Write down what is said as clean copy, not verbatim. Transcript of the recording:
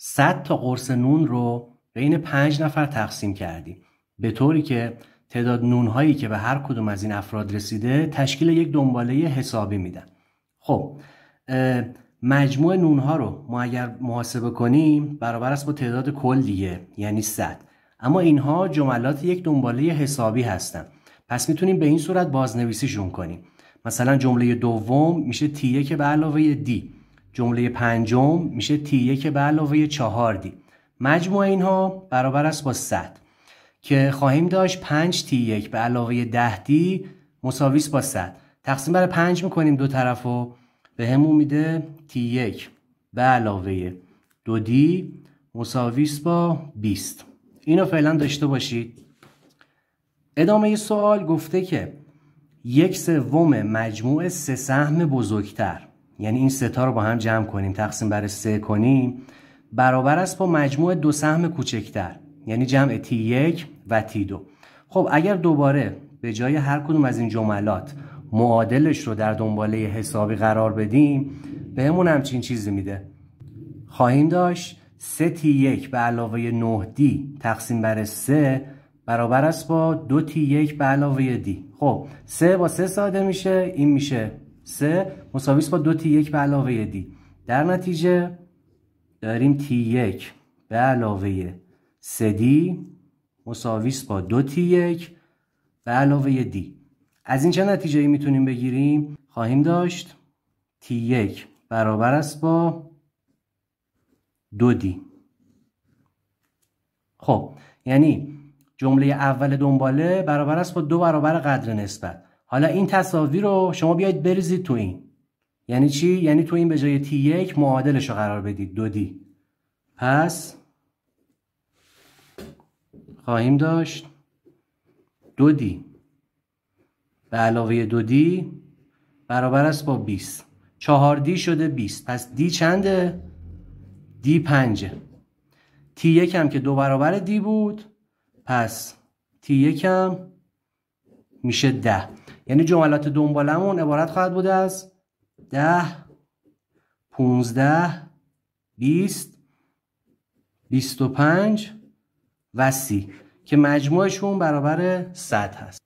100 تا قرص نون رو بین 5 نفر تقسیم کردیم به طوری که تعداد نونهایی که به هر کدوم از این افراد رسیده تشکیل یک دنباله حسابی میدن. خب مجموع نونها رو ما اگر محاسبه کنیم برابر است با تعداد کل دیگه، یعنی 100. اما اینها جملات یک دنباله حسابی هستن، پس میتونیم به این صورت بازنویسیشون کنیم. مثلا جمله دوم میشه T1 به علاوه D، جمله پنجم میشه T1 به علاوه 4D. مجموع اینها برابر است با 100 که خواهیم داشت 5T1 به علاوه 10D مساوی است با 100. تقسیم بر 5 میکنیم دو طرفو، به همون میده T1 به علاوه 2D مساوی است با 20. اینو فعلا داشته باشید. ادامه سوال گفته که 1/3 مجموع 3 سهم بزرگتر، یعنی این 3 تا رو با هم جمع کنیم تقسیم بر 3 کنیم، برابر است با مجموع 2 سهم کوچکتر، یعنی جمع T1 و T2. خب اگر دوباره به جای هر کدوم از این جملات معادلش رو در دنباله حسابی قرار بدیم، بهمون همچین چیزی میده. خواهیم داشت 3T1 به علاوه 9D تقسیم بر 3 برابر است با 2T1 به علاوه D. خب 3 با 3 ساده میشه، این میشه 3 مساوی است با 2T1 به علاوه D. در نتیجه داریم T1 به علاوه 3D مساوی است با 2T1 به علاوه D. از این چه نتیجه ای میتونیم بگیریم؟ خواهیم داشت T1 برابر است با 2D. خب یعنی جمله اول دنباله برابر است با 2 برابر قدر نسبت. حالا این تساوی رو شما بیاید بریزید تو این. یعنی چی؟ یعنی تو این به جای T1 معادلش رو قرار بدید 2D. پس خواهیم داشت 2D به علاوه 2D برابر است با 20. 4D شده 20. پس D چنده؟ D 5. T1 هم که 2 برابر D بود، پس T1 هم میشه 10. یعنی جملات دنبالمون عبارت خواهد بود از 10 15 20 25 و 30 که مجموعشون برابر 100 هست.